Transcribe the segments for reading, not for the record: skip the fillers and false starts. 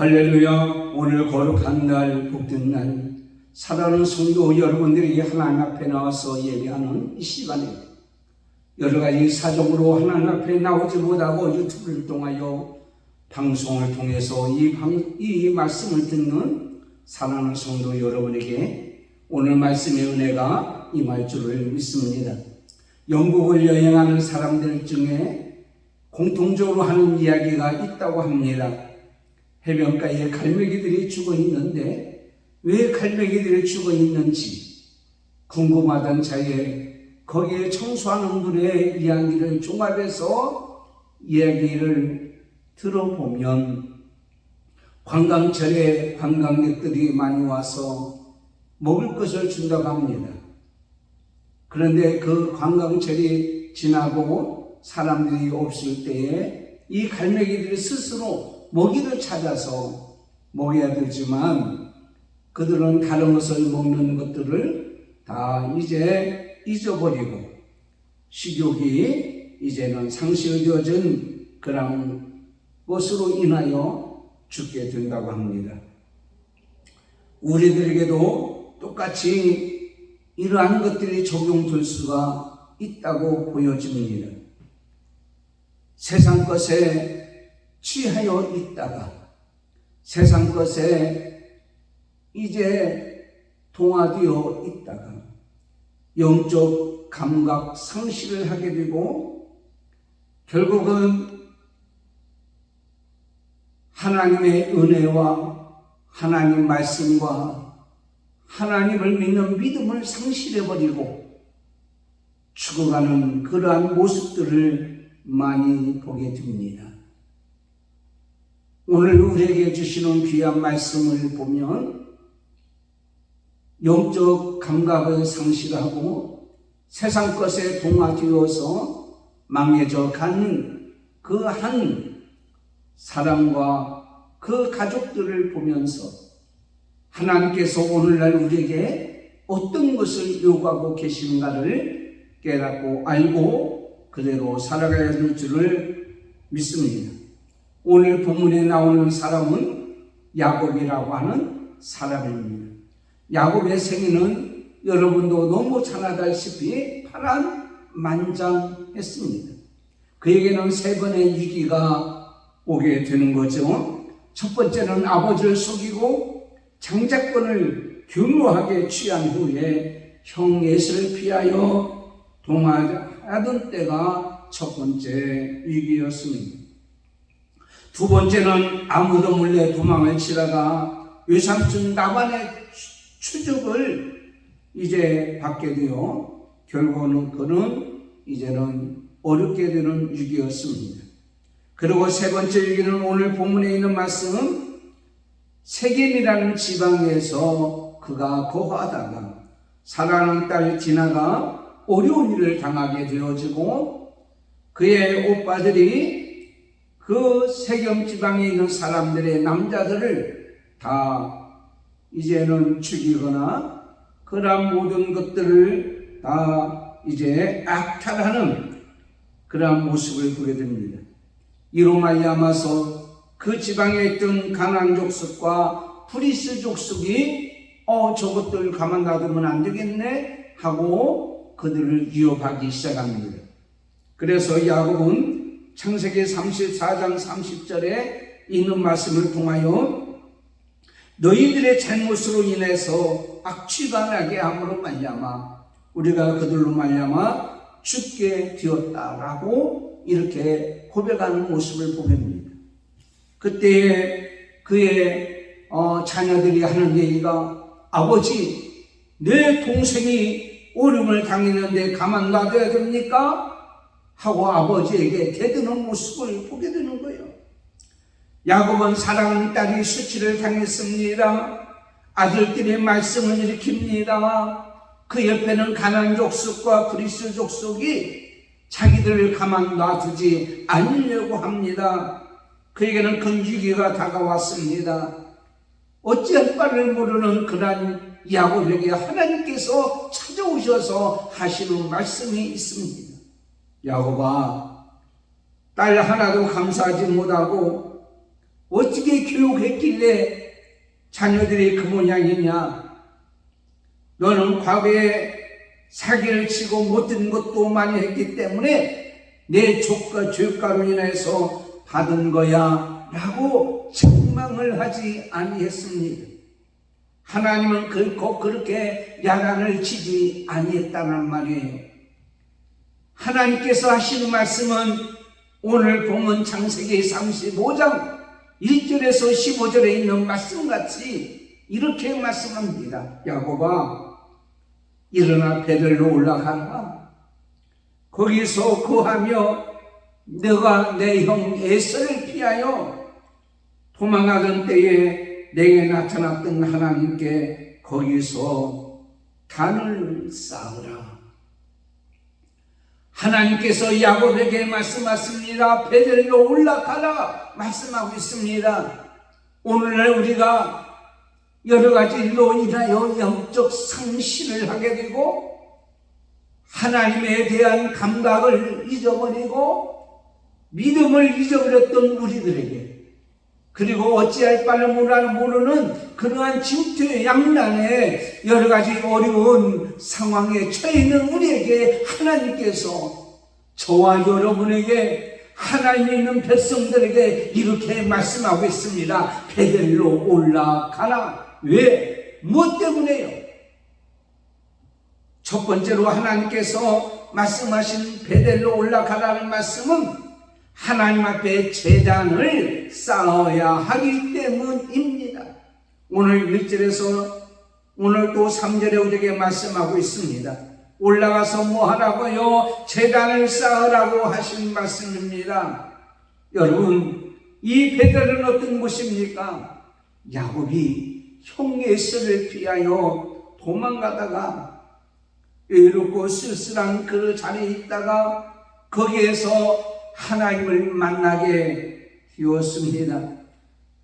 할렐루야. 오늘 거룩한 날, 복된 날, 사랑하는 성도 여러분들이 하나님 앞에 나와서 예배하는 이 시간에 여러 가지 사정으로 하나님 앞에 나오지 못하고 유튜브를 통하여 방송을 통해서 이 말씀을 듣는 사랑하는 성도 여러분에게 오늘 말씀의 은혜가 임할 줄을 믿습니다. 영국을 여행하는 사람들 중에 공통적으로 하는 이야기가 있다고 합니다. 해변가에 갈매기들이 죽어 있는데 왜 갈매기들이 죽어 있는지 궁금하던 차에 거기에 청소하는 분의 이야기를 종합해서 이야기를 들어보면 관광철에 관광객들이 많이 와서 먹을 것을 준다고 합니다. 그런데 그 관광철이 지나고 사람들이 없을 때에 이 갈매기들이 스스로 먹이를 찾아서 먹여야 되지만 그들은 다른 것을 먹는 것들을 다 이제 잊어버리고 식욕이 이제는 상실되어진 그런 것으로 인하여 죽게 된다고 합니다. 우리들에게도 똑같이 이러한 것들이 적용될 수가 있다고 보여집니다. 세상 것에 취하여 있다가 세상 것에 이제 동화되어 있다가 영적 감각 상실을 하게 되고 결국은 하나님의 은혜와 하나님 말씀과 하나님을 믿는 믿음을 상실해버리고 죽어가는 그러한 모습들을 많이 보게 됩니다. 오늘 우리에게 주시는 귀한 말씀을 보면 영적 감각을 상실하고 세상 것에 동화되어서 망해져 가는 그 한 사람과 그 가족들을 보면서 하나님께서 오늘날 우리에게 어떤 것을 요구하고 계시는가를 깨닫고 알고 그대로 살아가야 될 줄을 믿습니다. 오늘 본문에 나오는 사람은 야곱이라고 하는 사람입니다. 야곱의 생애는 여러분도 너무 잘 알다시피 파란만장했습니다. 그에게는 세 번의 위기가 오게 되는 거죠. 첫 번째는 아버지를 속이고 장자권을 교묘하게 취한 후에 형 에서를 피하여 동화하던 때가 첫 번째 위기였습니다. 두 번째는 아무도 몰래 도망을 치다가 외삼촌 라반의 추적을 이제 받게 되어 결국은 그는 이제는 어렵게 되는 위기였습니다. 그리고 세 번째 위기는 오늘 본문에 있는 말씀은 세겜이라는 지방에서 그가 거하다가 사랑하는 딸 디나가 어려운 일을 당하게 되어지고 그의 오빠들이 그 세겜 지방에 있는 사람들의 남자들을 다 이제는 죽이거나 그러한 모든 것들을 다 이제 악탈하는 그러한 모습을 보게 됩니다. 이로 말미암아서 그 지방에 있던 가나안 족속과 브리스 족속이 저것들 가만 놔두면 안 되겠네 하고 그들을 위협하기 시작합니다. 그래서 야곱은 창세기 34장 30절에 있는 말씀을 통하여 너희들의 잘못으로 인해서 악취가 나게 함으로 말미암아 우리가 그들로 말미암아 죽게 되었다라고 이렇게 고백하는 모습을 보게 됩니다. 그때 그의 자녀들이 하는 얘기가 아버지 내 동생이 오름을 당했는데 가만 놔둬야 됩니까? 하고 아버지에게 대드는 모습을 보게 되는 거예요. 야곱은 사랑하는 딸이 수치를 당했습니다. 아들들의 말씀을 일으킵니다. 그 옆에는 가나안 족속과 브리스 족속이 자기들을 가만 놔두지 않으려고 합니다. 그에게는 큰 위기가 다가왔습니다. 어찌할 바를 모르는 그런 야곱에게 하나님께서 찾아오셔서 하시는 말씀이 있습니다. 야곱아, 딸 하나도 감사하지 못하고 어떻게 교육했길래 자녀들이 그 모양이냐? 너는 과거에 사기를 치고 못된 것도 많이 했기 때문에 내 조카 죄가로 인해서 받은 거야 라고 책망을 하지 아니했습니다. 하나님은 결코 그렇게 야단을 치지 아니했다는 말이에요. 하나님께서 하시는 말씀은 오늘 본문 창세기 35장 1절에서 15절에 있는 말씀같이 이렇게 말씀합니다. 야곱아, 일어나 베들로 올라가라. 거기서 거하며 너가 내 형 에서를 피하여 도망하던 때에 내게 나타났던 하나님께 거기서 단을 쌓으라. 하나님께서 야곱에게 말씀하십니다. 베들로 올라가라 말씀하고 있습니다. 오늘날 우리가 여러 가지 일로 인하여 영적 상실을 하게 되고 하나님에 대한 감각을 잊어버리고 믿음을 잊어버렸던 우리들에게, 그리고 어찌할 바를 모르는 그러한 진퇴양난의 여러 가지 어려운 상황에 처해 있는 우리에게 하나님께서 저와 여러분에게, 하나님 있는 백성들에게 이렇게 말씀하고 있습니다. 베델로 올라가라. 왜? 무엇 때문에요? 첫 번째로 하나님께서 말씀하신 베델로 올라가라는 말씀은 하나님 앞에 제단을 쌓아야 하기 때문입니다. 오늘 1절에서 오늘 또 3절에 우리에게 말씀하고 있습니다. 올라가서 뭐 하라고요? 제단을 쌓으라고 하신 말씀입니다. 여러분, 이 베델은 어떤 곳입니까? 야곱이 형 에서를 피하여 도망가다가 외롭고 쓸쓸한 그 자리에 있다가 거기에서 하나님을 만나게 되었습니다.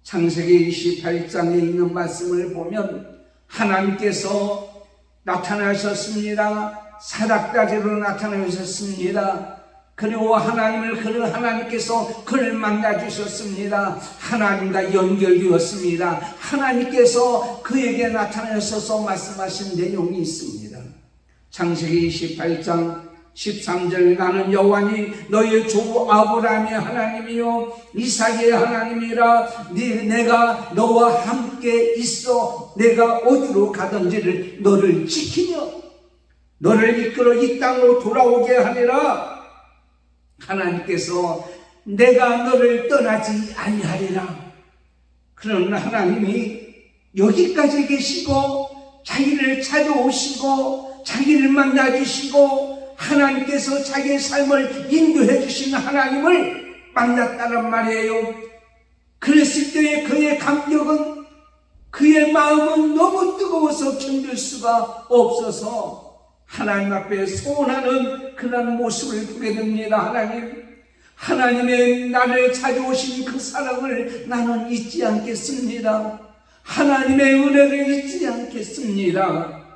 창세기 28장에 있는 말씀을 보면 하나님께서 나타나셨습니다. 사닥다리로 나타나셨습니다. 그리고 하나님께서 그를 만나 주셨습니다. 하나님과 연결되었습니다. 하나님께서 그에게 나타나셔서 말씀하신 내용이 있습니다. 창세기 28장 13절 나는 여호와니 너의 조 아브라함의 하나님이요 이삭의 하나님이라. 내가 너와 함께 있어 내가 어디로 가든지를 너를 지키며 너를 이끌어 이 땅으로 돌아오게 하리라. 하나님께서 내가 너를 떠나지 아니하리라. 그런 하나님이 여기까지 계시고 자기를 찾아오시고 자기를 만나주시고 하나님께서 자기의 삶을 인도해 주신 하나님을 만났다는 말이에요. 그랬을 때의 그의 감격은, 그의 마음은 너무 뜨거워서 견딜 수가 없어서 하나님 앞에 소원하는 그런 모습을 보게 됩니다. 하나님의 나를 찾아오신 그 사랑을 나는 잊지 않겠습니다. 하나님의 은혜를 잊지 않겠습니다.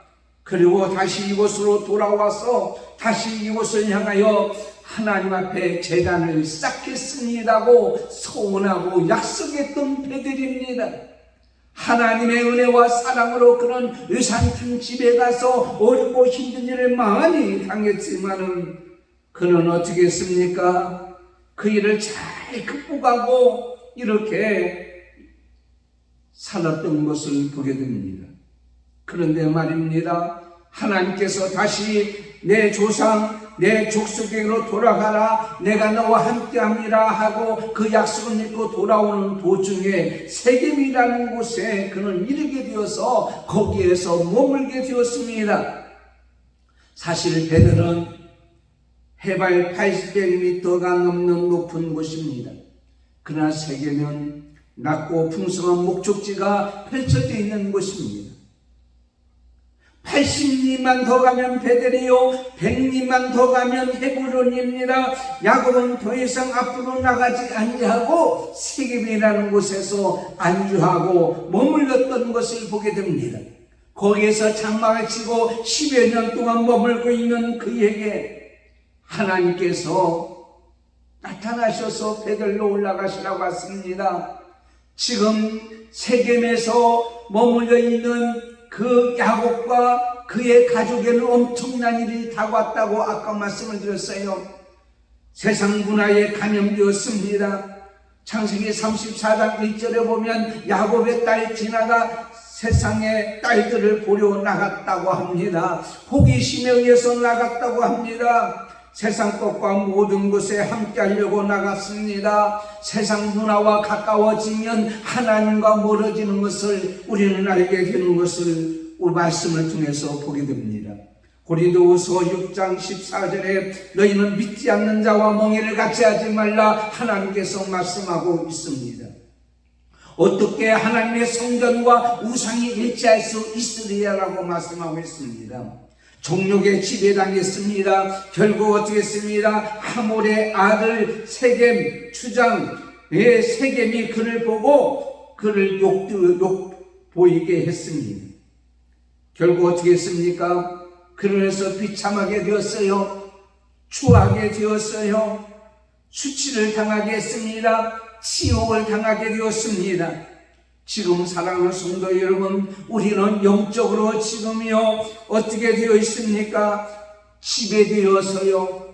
그리고 다시 이곳으로 돌아와서 다시 이곳을 향하여 하나님 앞에 제단을 쌓겠습니다고 소원하고 약속했던 배들입니다. 하나님의 은혜와 사랑으로 그런 외산촌 집에 가서 어렵고 힘든 일을 많이 당했지만은 그는 어떻게 했습니까? 그 일을 잘 극복하고 이렇게 살았던 것을 보게 됩니다. 그런데 말입니다. 하나님께서 다시 내 조상, 내 족속에게로 돌아가라. 내가 너와 함께함이라 하고 그 약속을 믿고 돌아오는 도중에 세겜이라는 곳에 그는 이르게 되어서 거기에서 머물게 되었습니다. 사실 베델은 해발 800m가 넘는 높은 곳입니다. 그러나 세겜은 낮고 풍성한 목축지가 펼쳐져 있는 곳입니다. 80리만 더 가면 베델이요 100리만 더 가면 헤브론입니다. 야곱은 더 이상 앞으로 나가지 아니하고 세겜이라는 곳에서 안주하고 머물렀던 것을 보게 됩니다. 거기에서 장막을 치고 10여 년 동안 머물고 있는 그에게 하나님께서 나타나셔서 베델로 올라가시라고 했습니다. 지금 세겜에서 머물러 있는 그 야곱과 그의 가족에는 엄청난 일이 다가왔다고 아까 말씀을 드렸어요. 세상 문화에 감염되었습니다. 창세기 34장 1절에 보면 야곱의 딸 디나가 세상의 딸들을 보려 나갔다고 합니다. 호기심에 의해서 나갔다고 합니다. 세상 것과 모든 것에 함께 하려고 나갔습니다. 세상 문화와 가까워지면 하나님과 멀어지는 것을 우리는 알게 되는 것을 말씀을 통해서 보게 됩니다. 고린도후서 6장 14절에 너희는 믿지 않는 자와 멍에를 같이 하지 말라 하나님께서 말씀하고 있습니다. 어떻게 하나님의 성전과 우상이 일치할 수 있으리라고 말씀하고 있습니다. 종력에 지배당했습니다. 결국 어떻게 했습니다? 하몰의 아들 세겜 주장의 세겜이 그를 보고 그를 욕보이게 했습니다. 결국 어떻게 했습니까? 그러면서 비참하게 되었어요. 추하게 되었어요. 수치를 당하게 했습니다. 치욕을 당하게 되었습니다. 지금 사랑하는 성도 여러분, 우리는 영적으로 지금요 어떻게 되어 있습니까? 지배되어서요,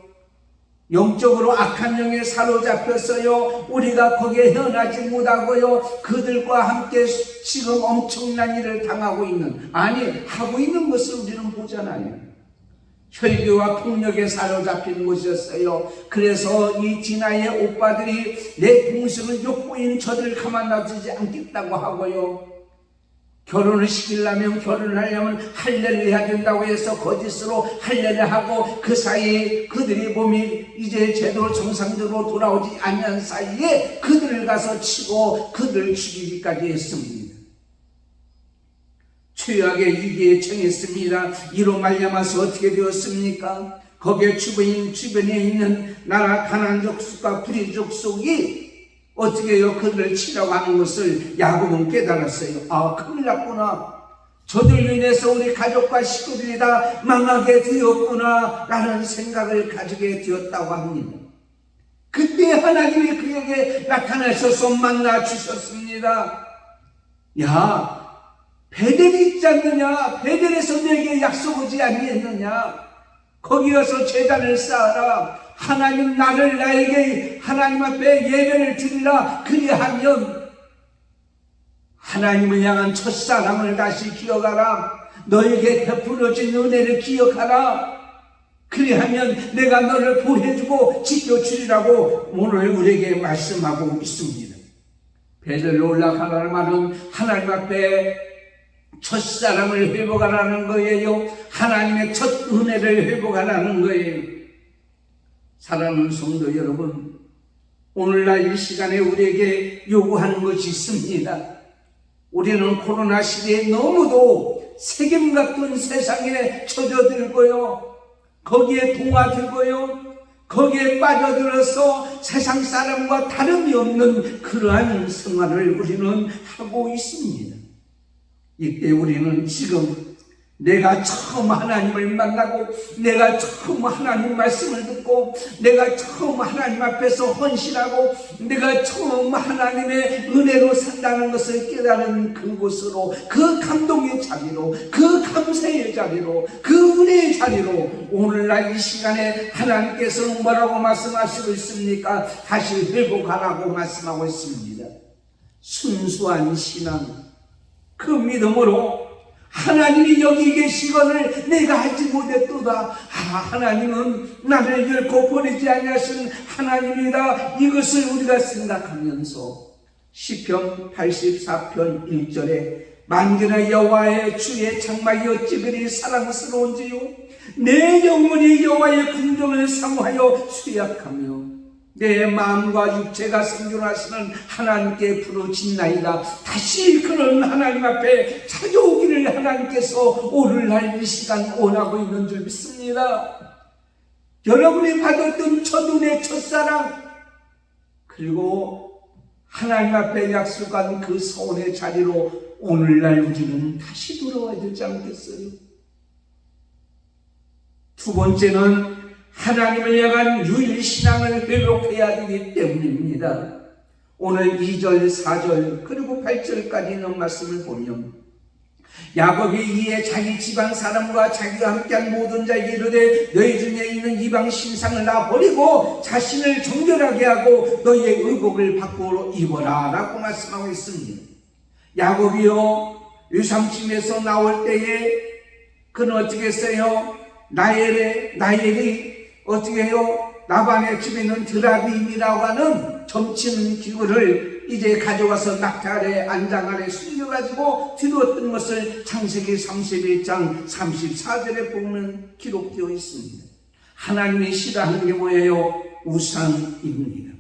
영적으로 악한 영에 사로잡혔어요. 우리가 거기에 헤어나지 못하고요, 그들과 함께 지금 엄청난 일을 당하고 있는, 아니 하고 있는 것을 우리는 보잖아요. 혈기와 폭력에 사로잡힌 곳이었어요. 그래서 이 디나의 오빠들이 내 동생을 욕보인 저들을 가만 놔두지 않겠다고 하고요, 결혼을 시키려면 결혼을 하려면 할례를 해야 된다고 해서 거짓으로 할례를 하고, 그 사이에 그들이 몸이 이제 제대로 정상적으로 돌아오지 않는 사이에 그들을 가서 치고 그들을 죽이기까지 했습니다. 최악의 위기에 처했습니다. 이로 말미암아서 어떻게 되었습니까? 거기에 주변에 있는 나라 가나안 족속과 브리 족속이 어떻게 해요? 그들을 치라고 하는 것을 야곱은 깨달았어요. 아, 큰일 났구나. 저들로 인해서 우리 가족과 식구들이 다 망하게 되었구나 라는 생각을 가지게 되었다고 합니다. 그때 하나님이 그에게 나타나셔서 만나 주셨습니다. 야, 베델이 있지 않느냐? 베델에서 내게 약속하지 아니했느냐? 거기 가서 제단을 쌓아라. 하나님 나에게 하나님 앞에 예배를 드리라. 그리하면 하나님을 향한 첫사랑을 다시 기억하라. 너에게 베풀어진 은혜를 기억하라. 그리하면 내가 너를 보호해주고 지켜주리라고 오늘 우리에게 말씀하고 있습니다. 베델로 올라가라는 말은 하나님 앞에 첫사랑을 회복하라는 거예요. 하나님의 첫 은혜를 회복하라는 거예요. 사랑하는 성도 여러분, 오늘날 이 시간에 우리에게 요구하는 것이 있습니다. 우리는 코로나 시대에 너무도 세겜 같은 세상에 처져들고요, 거기에 동화되고요, 거기에 빠져들어서 세상 사람과 다름이 없는 그러한 생활을 우리는 하고 있습니다. 이때 우리는 지금 내가 처음 하나님을 만나고, 내가 처음 하나님 말씀을 듣고, 내가 처음 하나님 앞에서 헌신하고, 내가 처음 하나님의 은혜로 산다는 것을 깨달은 그곳으로, 그 감동의 자리로, 그 감사의 자리로, 그 은혜의 자리로 오늘날 이 시간에 하나님께서는 뭐라고 말씀하시고 있습니까? 다시 회복하라고 말씀하고 있습니다. 순수한 신앙, 그 믿음으로 하나님이 여기 계시거늘 내가 하지 못했도다. 하나님은 나를 결코 버리지 아니하시는 하나님이다. 이것을 우리가 생각하면서 시편 84편 1절에 만군의 여호와의 주의 장막이 어찌 그리 사랑스러운지요, 내 영혼이 여호와의 궁정을 사모하여 수약하며 내 마음과 육체가 생존하시는 하나님께 부르짖나이다. 다시 그런 하나님 앞에 찾아오기를 하나님께서 오늘날 이 시간 원하고 있는 줄 믿습니다. 여러분이 받았던 첫눈의 첫사랑, 그리고 하나님 앞에 약속한 그 소원의 자리로 오늘날 우리는 다시 돌아와야 되지 않겠어요? 두 번째는 하나님을 향한 유일신앙을 회복해야 되기 때문입니다. 오늘 2절, 4절 그리고 8절까지 있는 말씀을 보면 야곱이 이에 자기 집안 사람과 자기가 함께한 모든 자에게 이르되 너희 중에 있는 이방 신상을 나 버리고 자신을 정결하게 하고 너희의 의복을 바꾸어 입어라 라고 말씀하고 있습니다. 야곱이요 유삼심에서 나올 때에 그는 어떻게 했어요? 나엘이 어떻게 해요? 라반의 집에 있는 드라빔이라고 하는 점치는 기구를 이제 가져와서 낙타 아래 안장 아래 숨겨가지고 뒤로었던 것을 창세기 31장 34절에 보면 기록되어 있습니다. 하나님이 싫어하는 게 뭐예요? 우상입니다.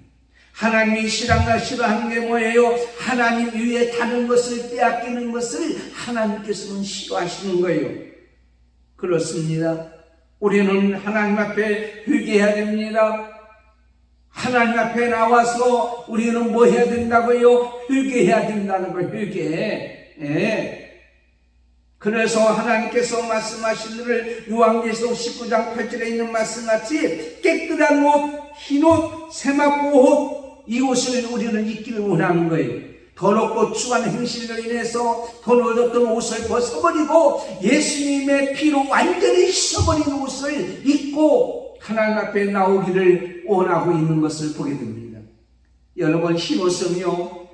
하나님이 싫어하는 게 뭐예요? 하나님 위에 다른 것을 빼앗기는 것을 하나님께서는 싫어하시는 거예요. 그렇습니다. 우리는 하나님 앞에 회개해야 됩니다. 하나님 앞에 나와서 우리는 뭐 해야 된다고요? 회개해야 된다는 거예요. 회개. 그래서 하나님께서 말씀하시기를 요한계시록 19장 8절에 있는 말씀같이 깨끗한 옷, 흰 옷, 세마포 옷 이 옷을 우리는 입기를 원하는 거예요. 더럽고 추한 행실로 인해서 돈 얻었던 옷을 벗어버리고 예수님의 피로 완전히 씻어버린 옷을 입고 하나님 앞에 나오기를 원하고 있는 것을 보게 됩니다. 여러분, 흰 옷은요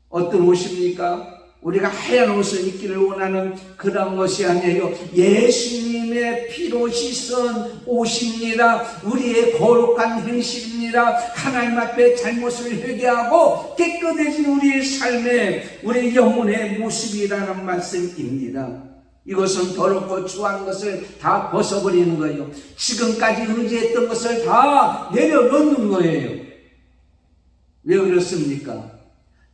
어떤 옷입니까? 우리가 하얀 옷을 입기를 원하는 그런 것이 아니에요. 예수님의 피로 씻은 옷입니다. 우리의 거룩한 행실입니다. 하나님 앞에 잘못을 회개하고 깨끗해진 우리의 삶의 우리 영혼의 모습이라는 말씀입니다. 이것은 더럽고 추한 것을 다 벗어버리는 거예요. 지금까지 의지했던 것을 다 내려놓는 거예요. 왜 그렇습니까?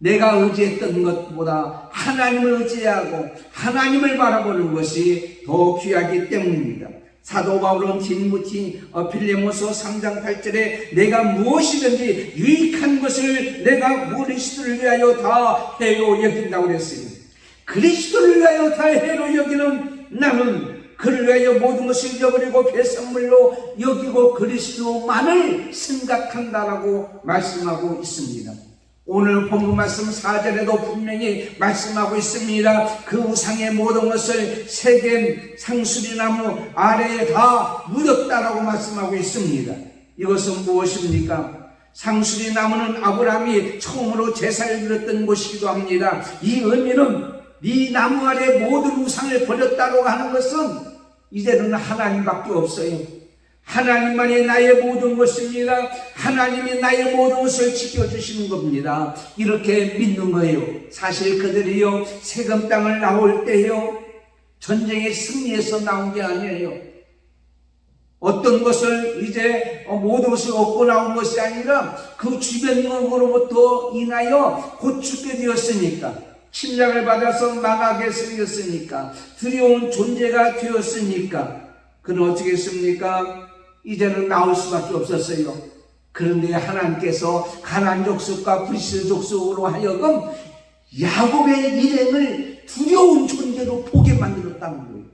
내가 의지했던 것보다 하나님을 의지하고 하나님을 바라보는 것이 더 귀하기 때문입니다. 사도 바울은 빌레몬서 3장 8절에 내가 무엇이든지 유익한 것을 내가 그리스도를 위하여 다 해로 여긴다고 그랬어요. 그리스도를 위하여 다 해로 여기는 나는 그를 위하여 모든 것을 잃어버리고 배선물로 여기고 그리스도만을 생각한다라고 말씀하고 있습니다. 오늘 본문 말씀 4절에도 분명히 말씀하고 있습니다. 그 우상의 모든 것을 세겜 상수리나무 아래에 다 묻었다라고 말씀하고 있습니다. 이것은 무엇입니까? 상수리나무는 아브라함이 처음으로 제사를 드렸던 곳이기도 합니다. 이 의미는 이 나무 아래 모든 우상을 버렸다고 하는 것은 이제는 하나님밖에 없어요. 하나님만이 나의 모든 것입니다. 하나님이 나의 모든 것을 지켜주시는 겁니다. 이렇게 믿는 거예요. 사실 그들이요 세금 땅을 나올 때요 전쟁에 승리해서 나온 게 아니에요. 어떤 것을 이제 모든 것을 얻고 나온 것이 아니라 그 주변으로부터 인하여 곧 죽게 되었으니까, 침략을 받아서 망하게 생겼으니까, 두려운 존재가 되었으니까 그는 어떻게 했습니까? 이제는 나올 수밖에 없었어요. 그런데 하나님께서 가나안 족속과 브리스 족속으로 하여금 야곱의 일행을 두려운 존재로 보게 만들었다는 거예요.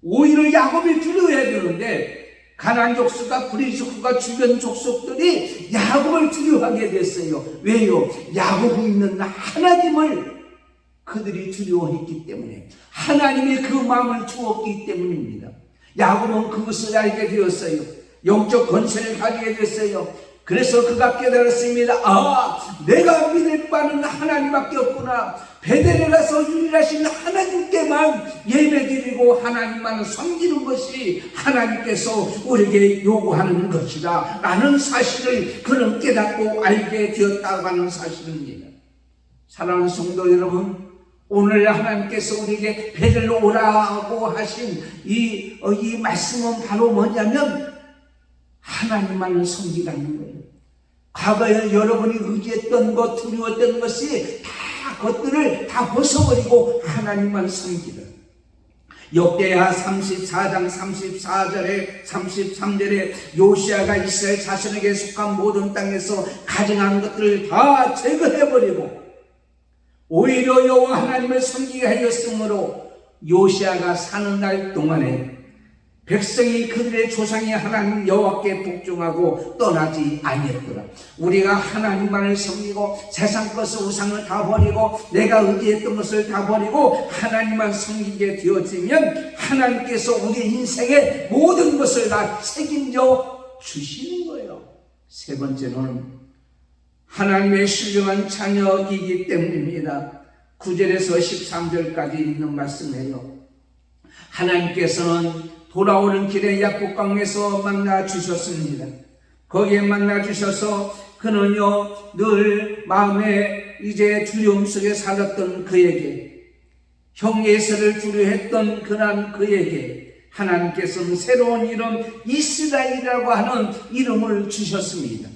오히려 야곱이 두려워야 되는데 가나안 족속과 브리스 족속과 주변 족속들이 야곱을 두려워하게 됐어요. 왜요? 야곱이 있는 하나님을 그들이 두려워했기 때문에, 하나님이 그 마음을 주었기 때문입니다. 야곱은 그것을 알게 되었어요. 영적 권세를 가지게 됐어요. 그래서 그가 깨달았습니다. 내가 믿을 바는 하나님밖에 없구나. 베델에 가서 유일하신 하나님께만 예배드리고 하나님만 섬기는 것이 하나님께서 우리에게 요구하는 것이다 라는 사실을 그는 깨닫고 알게 되었다고 하는 사실입니다. 사랑하는 성도 여러분, 오늘 하나님께서 우리에게 베델로 오라고 하신 이 말씀은 바로 뭐냐면 하나님만을 섬기라는 거예요. 과거에 여러분이 의지했던 것, 두려웠던 것이 다 것들을 다 벗어버리고 하나님만 섬기라. 역대하 34장 34절에 33절에 요시아가 이스라엘 자신에게 속한 모든 땅에서 가증한 것들을 다 제거해버리고 오히려 여호와 하나님을 섬기게 하였으므로 요시아가 사는 날 동안에 백성이 그들의 조상이 하나님 여호와께 복종하고 떠나지 아니했더라. 우리가 하나님만을 섬기고 세상 것을 우상을 다 버리고 내가 의지했던 것을 다 버리고 하나님만 섬기게 되어지면 하나님께서 우리 인생의 모든 것을 다 책임져 주시는 거예요. 세 번째는 하나님의 신령한 자녀이기 때문입니다. 9절에서 13절까지 있는 말씀이에요. 하나님께서는 돌아오는 길에 야복강에서 만나 주셨습니다. 거기에 만나 주셔서 그는요 늘 마음에 이제 두려움 속에 살았던 그에게, 형 예세를 두려워했던 그에게 하나님께서는 새로운 이름 이스라엘이라고 하는 이름을 주셨습니다.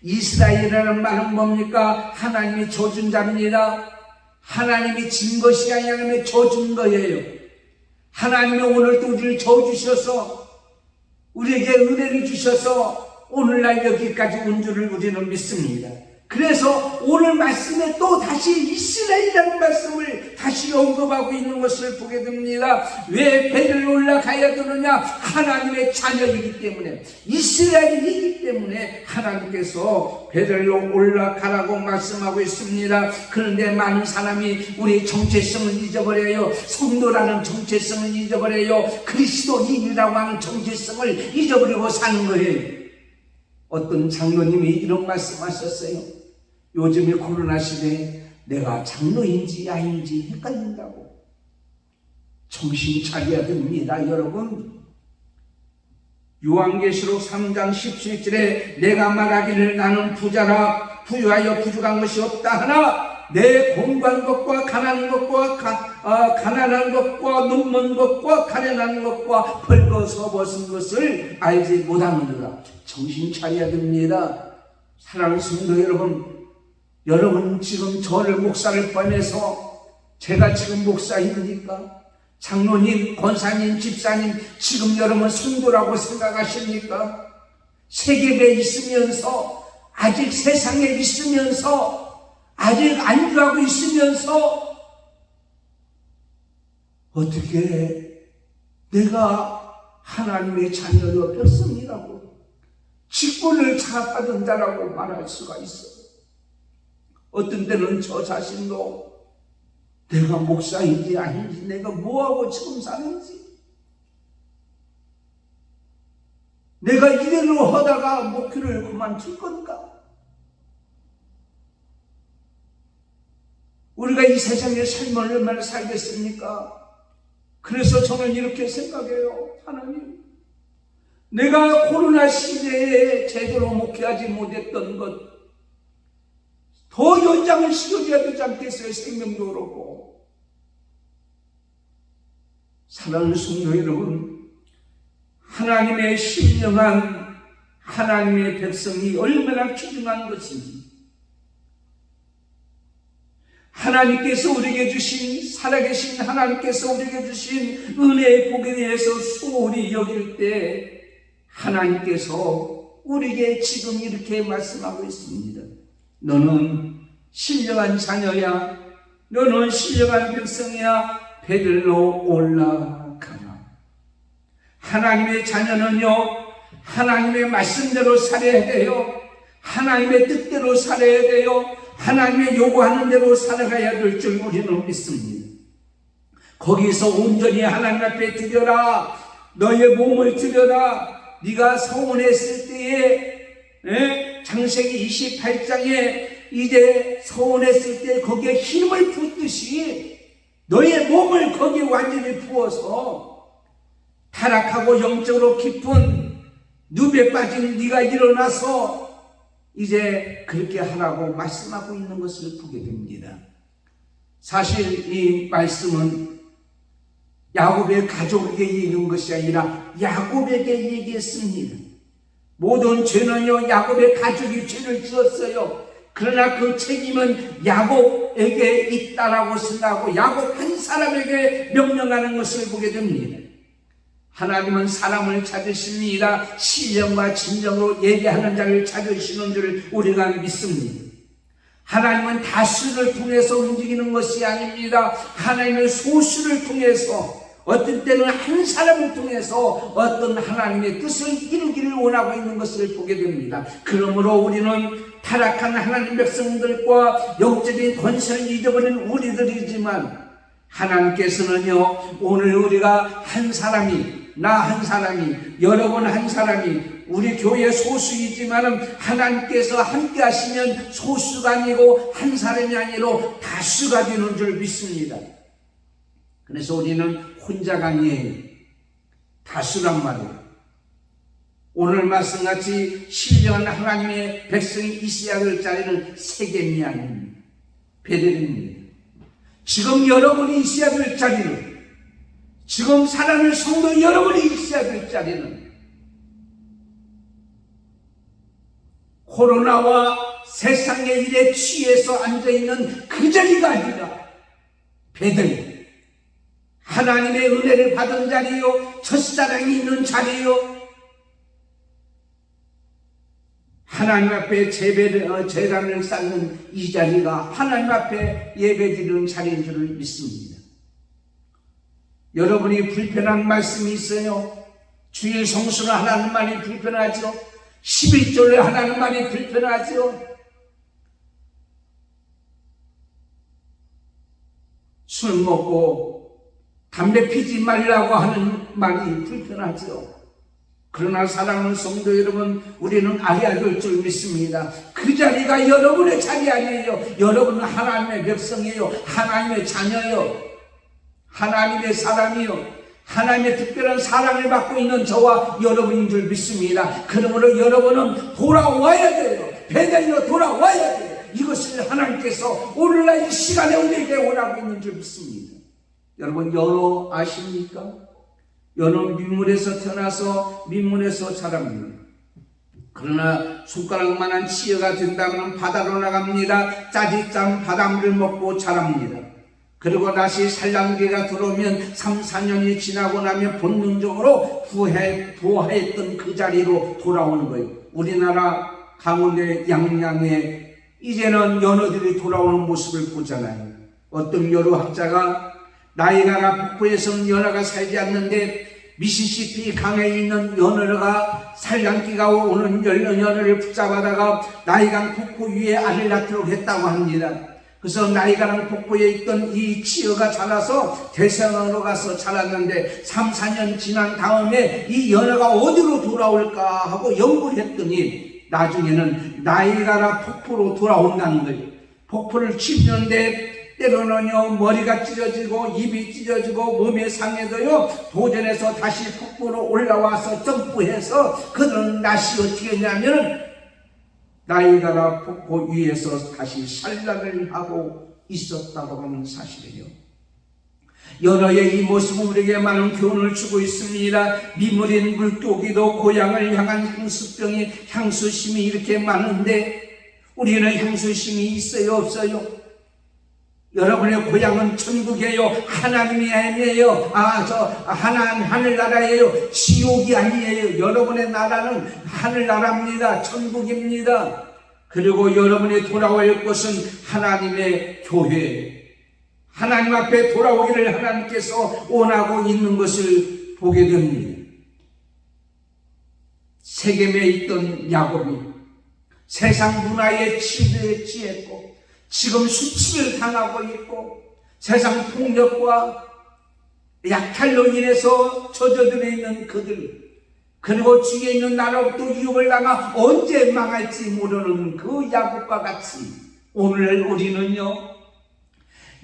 이스라엘이라는 말은 뭡니까? 하나님이 줘준 자입니다. 하나님이 진 것이 아니라 하나님이 줘준 거예요. 하나님이 오늘도 우리를 줘주셔서 우리에게 은혜를 주셔서 오늘날 여기까지 온 줄을 우리는 믿습니다. 그래서 오늘 말씀에 또 다시 이스라엘이라는 말씀을 다시 언급하고 있는 것을 보게 됩니다. 왜 배를 올라가야 되느냐? 하나님의 자녀이기 때문에, 이스라엘이기 때문에 하나님께서 배들로 올라가라고 말씀하고 있습니다. 그런데 많은 사람이 우리의 정체성을 잊어버려요. 성도라는 정체성을 잊어버려요. 그리스도인이라고 하는 정체성을 잊어버리고 사는 거예요. 어떤 장로님이 이런 말씀하셨어요. 요즘에 코로나 시대에 내가 장로인지 아닌지 헷갈린다고. 정신 차려야 됩니다, 여러분. 요한계시록 3장 17절에 내가 말하기를 나는 부자라 부유하여 부족한 것이 없다 하나 내 공부한 것과 가난한 것과 가난한 것과 눈먼 것과 가련한 것과 벌거서 벗은 것을 알지 못하느니라. 정신 차려야 됩니다. 사랑하는 성도 여러분 지금 저를 목사를 포함해서 제가 지금 목사입니까? 장로님, 권사님, 집사님, 지금 여러분 성도라고 생각하십니까? 세계에 있으면서, 아직 세상에 있으면서, 아직 안주하고 있으면서 어떻게 내가 하나님의 자녀로 백성이라고 직분을 자받은 자라고 말할 수가 있어요. 어떤 때는 저 자신도 내가 목사인지 아닌지, 내가 뭐하고 지금 사는지, 내가 이대로 하다가 목회를 그만둘 건가? 우리가 이 세상에 삶을 얼마나 살겠습니까? 그래서 저는 이렇게 생각해요. 하나님, 내가 코로나 시대에 제대로 목회하지 못했던 것 더 연장을 시켜줘야 되지 않겠어요? 생명도 그렇고. 사랑하는 성도 여러분, 하나님의 신령한 하나님의 백성이 얼마나 귀중한 것인지, 하나님께서 우리에게 주신, 살아계신 하나님께서 우리에게 주신 은혜의 복에 대해서 소홀히 여길 때 하나님께서 우리에게 지금 이렇게 말씀하고 있습니다. 너는 신령한 자녀야, 너는 신령한 백성이야, 배들로 올라가라. 하나님의 자녀는요, 하나님의 말씀대로 살아야 돼요. 하나님의 뜻대로 살아야 돼요. 하나님의 요구하는 대로 살아가야 될 줄 우리는 믿습니다. 거기서 온전히 하나님 앞에 드려라. 너의 몸을 드려라. 네가 서원했을 때에, 창세기 28장에 이제 서원했을 때 거기에 힘을 붓듯이 너의 몸을 거기에 완전히 부어서 타락하고 영적으로 깊은 늪에 빠진 네가 일어나서 이제 그렇게 하라고 말씀하고 있는 것을 보게 됩니다. 사실 이 말씀은 야곱의 가족에게 얘기한 것이 아니라 야곱에게 얘기했습니다. 모든 죄는요, 야곱의 가족이 죄를 지었어요. 그러나 그 책임은 야곱에게 있다라고 생각하고 야곱 한 사람에게 명령하는 것을 보게 됩니다. 하나님은 사람을 찾으십니다. 신령과 진정으로 예배하는 자를 찾으시는 줄 우리가 믿습니다. 하나님은 다수를 통해서 움직이는 것이 아닙니다. 하나님은 소수를 통해서 어떤 때는 한 사람을 통해서 어떤 하나님의 뜻을 이루기를 원하고 있는 것을 보게 됩니다. 그러므로 우리는 타락한 하나님 백성들과 영적인 권세를 잊어버린 우리들이지만 하나님께서는요, 오늘 우리가 한 사람이, 나 한 사람이, 여러분 한 사람이, 우리 교회 소수이지만은 하나님께서 함께 하시면 소수가 아니고 한 사람이 아니라 다수가 되는 줄 믿습니다. 그래서 우리는 혼자가 아니에요. 다수란 말이에요. 오늘 말씀같이 신령한 하나님의 백성이 있어야 될 자리는 세겜이 아닙니다. 베델입니다. 지금 여러분이 있어야 될 자리는, 지금 사랑하는 성도 여러분이 있어야 될 자리는 코로나와 세상의 일에 취해서 앉아있는 그 자리가 아니라 베델, 하나님의 은혜를 받은 자리요, 첫사랑이 있는 자리요, 하나님 앞에 제단을 쌓는 이 자리가 하나님 앞에 예배드리는 자리인 줄을 믿습니다. 여러분이 불편한 말씀이 있어요. 주일 성수를 하나는 말이 불편하죠. 11조를 하나는 말이 불편하죠. 술 먹고 담배 피지 말라고 하는 말이 불편하죠. 그러나 사랑하는 성도 여러분, 우리는 알아야 될 줄 믿습니다. 그 자리가 여러분의 자리 아니에요. 여러분은 하나님의 백성이에요. 하나님의 자녀요. 하나님의 사람이요. 하나님의 특별한 사랑을 받고 있는 저와 여러분인 줄 믿습니다. 그러므로 여러분은 돌아와야 돼요. 베델로 돌아와야 돼요. 이것을 하나님께서 오늘날 이 시간에 우리에게 원하고 있는 줄 믿습니다. 여러분, 연호 아십니까? 연호는 민물에서 태어나서 민물에서 자랍니다. 그러나 손가락만한 치어가 된다면 바다로 나갑니다. 짜릿짠 바닷물을 먹고 자랍니다. 그리고 다시 산란기가 들어오면 3, 4년이 지나고 나면 본능적으로 부화했던 그 자리로 돌아오는 거예요. 우리나라 강원도 양양에 이제는 연어들이 돌아오는 모습을 보잖아요. 어떤 여로학자가 나이가라 북부에서는 연어가 살지 않는데 미시시피 강에 있는 연어가 산란기가 오는 연어를 붙잡아다가 나이강 북부 위에 알을 낳도록 했다고 합니다. 그래서 나이가랑 북부에 있던 이 치어가 자라서 대서양으로 가서 자랐는데 3, 4년 지난 다음에 이 연어가 어디로 돌아올까 하고 연구를 했더니 나중에는 나이가라 폭포로 돌아온다는 거예요. 폭포를 치는데 때로는요, 머리가 찢어지고 입이 찢어지고 몸의 상해도요, 도전해서 다시 폭포로 올라와서 점프해서 그들은 낯이 어떻게 했냐면 나이가라 폭포 위에서 다시 산란을 하고 있었다고 하는 사실이에요. 연어의 이 모습은 우리에게 많은 교훈을 주고 있습니다. 미물인 물고기도 고향을 향한 향수병이, 향수심이 이렇게 많은데 우리는 향수심이 있어요, 없어요? 여러분의 고향은 천국이에요. 하나님이 아니에요. 하늘나라예요. 지옥이 아니에요. 여러분의 나라는 하늘나라입니다. 천국입니다. 그리고 여러분이 돌아올 것은 하나님의 교회, 하나님 앞에 돌아오기를 하나님께서 원하고 있는 것을 보게 됩니다. 세겜에 있던 야곱이 세상 문화에 취했고 지금 수치를 당하고 있고 세상 폭력과 약탈로 인해서 젖어들어 있는 그들, 그리고 주위에 있는 나라도 유혹을 당하 언제 망할지 모르는 그 야곱과 같이 오늘 우리는요,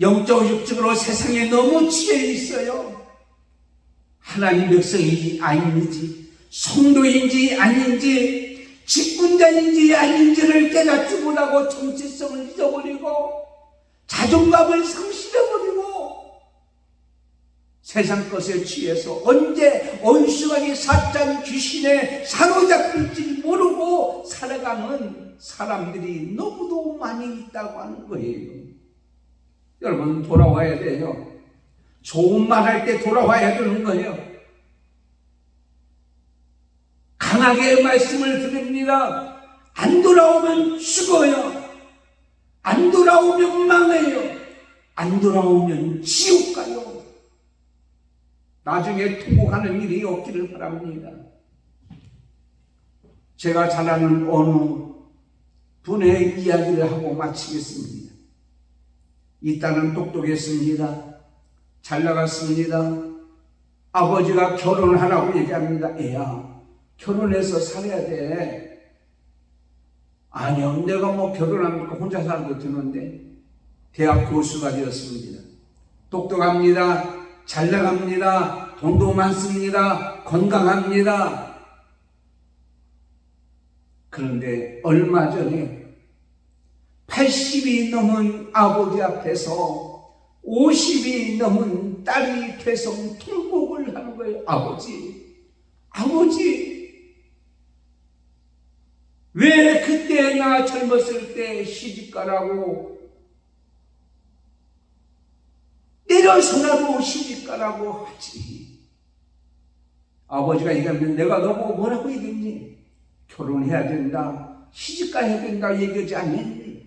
영적 육적으로 세상에 너무 취해 있어요. 하나님 백성인지 아닌지, 성도인지 아닌지, 직분자인지 아닌지를 깨닫지 못하고 정체성을 잊어버리고 자존감을 상실해버리고 세상 것에 취해서 언제 원수하게 사탄 귀신에 사로잡힐지 모르고 살아가는 사람들이 너무도 많이 있다고 하는 거예요. 여러분, 돌아와야 돼요. 좋은 말 할 때 돌아와야 되는 거예요. 강하게 말씀을 드립니다. 안 돌아오면 죽어요. 안 돌아오면 망해요. 안 돌아오면 지옥 가요. 나중에 통곡하는 일이 없기를 바랍니다. 제가 잘 아는 어느 분의 이야기를 하고 마치겠습니다. 이 딸은 똑똑했습니다. 잘 나갔습니다. 아버지가 결혼하라고 얘기합니다. 애야, 결혼해서 살아야 돼. 아니요, 내가 뭐 결혼하면 혼자 살고 드는데. 대학 교수가 되었습니다. 똑똑합니다. 잘 나갑니다. 돈도 많습니다. 건강합니다. 그런데 얼마 전에 80이 넘은 아버지 앞에서 50이 넘은 딸이 퇴성 통곡을 하는 거예요. 아버지, 왜 그때 나 젊었을 때 시집가라고, 때려서라도 시집가라고 하지. 아버지가 얘기하면 내가 너보고 뭐라고 얘기했니? 결혼해야 된다, 시집가야 된다 얘기하지 않겠니?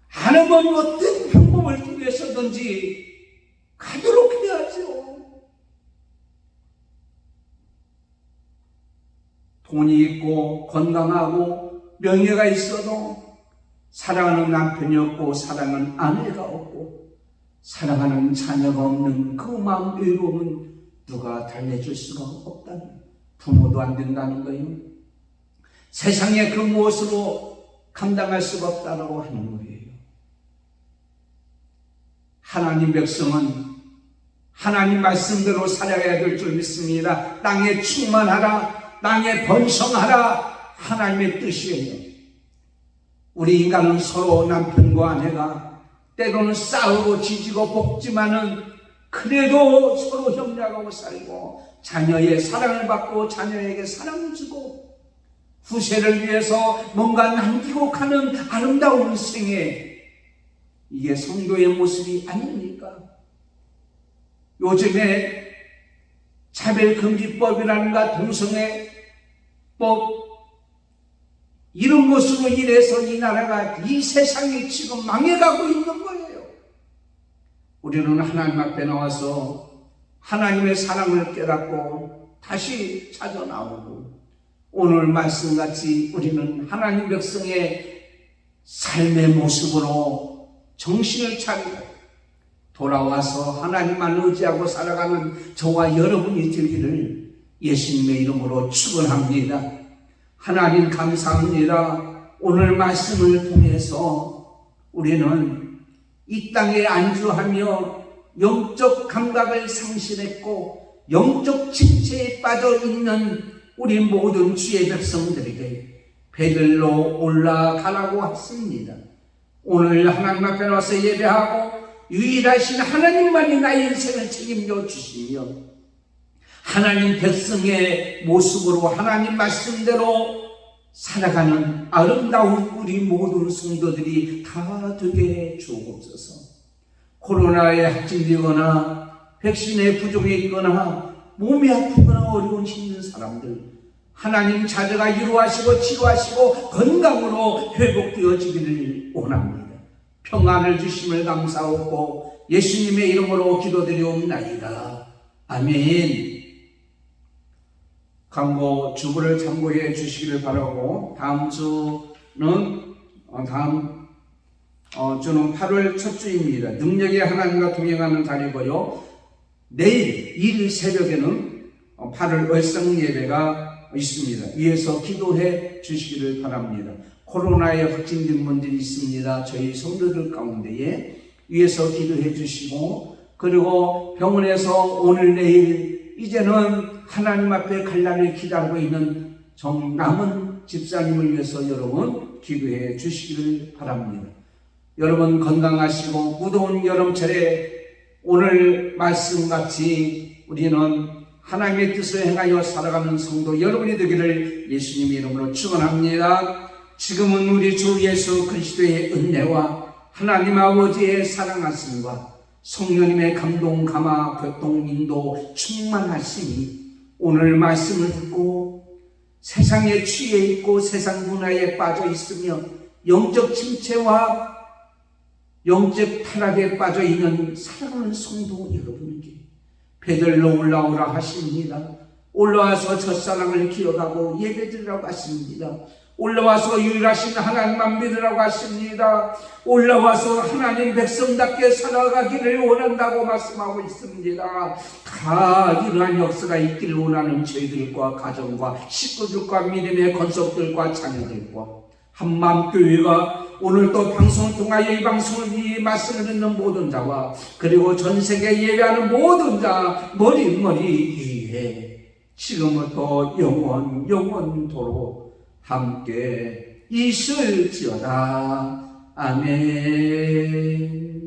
하나님은 어떤 방법을 통해서든지 가도록 해야죠. 돈이 있고 건강하고 명예가 있어도 사랑하는 남편이 없고 사랑하는 아내가 없고 사랑하는 자녀가 없는 그 마음 외로움은 누가 달래줄 수가 없다는, 부모도 안 된다는 거예요. 세상에 그 무엇으로 감당할 수가 없다고 하는 거예요. 하나님 백성은 하나님 말씀대로 살아가야 될 줄 믿습니다. 땅에 충만하라, 땅에 번성하라, 하나님의 뜻이에요. 우리 인간은 서로 남편과 아내가 때로는 싸우고 지지고 볶지만은 그래도 서로 협력하고 살고 자녀의 사랑을 받고 자녀에게 사랑을 주고 후세를 위해서 뭔가 남기고 가는 아름다운 생애, 이게 성도의 모습이 아닙니까? 요즘에 차별금지법이라는가 동성애법 이런 것으로 인해서 이 나라가, 이 세상이 지금 망해가고 있는 거예요. 우리는 하나님 앞에 나와서 하나님의 사랑을 깨닫고 다시 찾아 나오고, 오늘 말씀같이 우리는 하나님 백성의 삶의 모습으로 정신을 차리고 돌아와서 하나님만 의지하고 살아가는 저와 여러분이 되기를 예수님의 이름으로 축원합니다. 하나님 감사합니다. 오늘 말씀을 통해서 우리는 이 땅에 안주하며 영적 감각을 상실했고 영적 침체에 빠져 있는 우리 모든 주의 백성들에게 베들로 올라가라고 했습니다. 오늘 하나님 앞에 나와서 예배하고 유일하신 하나님만이 나의 인생을 책임져 주시며 하나님 백성의 모습으로 하나님 말씀대로 살아가는 아름다운 우리 모든 성도들이 다 되게 주옵소서. 코로나에 확진되거나 백신에 부족해 있거나 몸이 아프거나 어려운 힘든 사람들, 하나님 자녀가 이루하시고 치료하시고 건강으로 회복되어지기를 원합니다. 평안을 주심을 감사하고 예수님의 이름으로 기도드리옵나이다. 아멘. 광고 주부를 참고해 주시기를 바라고, 다음 주는 8월 첫 주입니다. 능력의 하나님과 동행하는 달이고요. 내일 1일 새벽에는 8월 월성 예배가 있습니다. 위에서 기도해 주시기를 바랍니다. 코로나에 확진된 분들이 있습니다. 저희 성도들 가운데에 위에서 기도해 주시고, 그리고 병원에서 오늘 내일 이제는 하나님 앞에 갈날을 기다리고 있는 남은 집사님을 위해서 여러분 기도해 주시기를 바랍니다. 여러분 건강하시고 무더운 여름철에 오늘 말씀같이 우리는 하나님의 뜻을 행하여 살아가는 성도 여러분이 되기를 예수님의 이름으로 축원합니다. 지금은 우리 주 예수 그리스도의 은혜와 하나님 아버지의 사랑하심과 성령님의 감동, 감화, 교통, 인도, 충만하심이 오늘 말씀을 듣고 세상에 취해 있고 세상 문화에 빠져 있으며 영적 침체와 영적 타락에 빠져 있는 사랑하는 성도 여러분에게 배들로 올라오라 하십니다. 올라와서 첫사랑을 기억하고 예배드리라고 하십니다. 올라와서 유일하신 하나님만 믿으라고 하십니다. 올라와서 하나님 백성답게 살아가기를 원한다고 말씀하고 있습니다. 다 이러한 역사가 있기를 원하는 저희들과 가정과 식구들과 믿음의 건속들과 자녀들과 한마음교회가 오늘 또 방송을 통하여 이 방송을 이 말씀을 듣는 모든 자와 그리고 전 세계 예배하는 모든 자 머리 위에 지금부터 영원토록 함께 있을지어다. 아멘.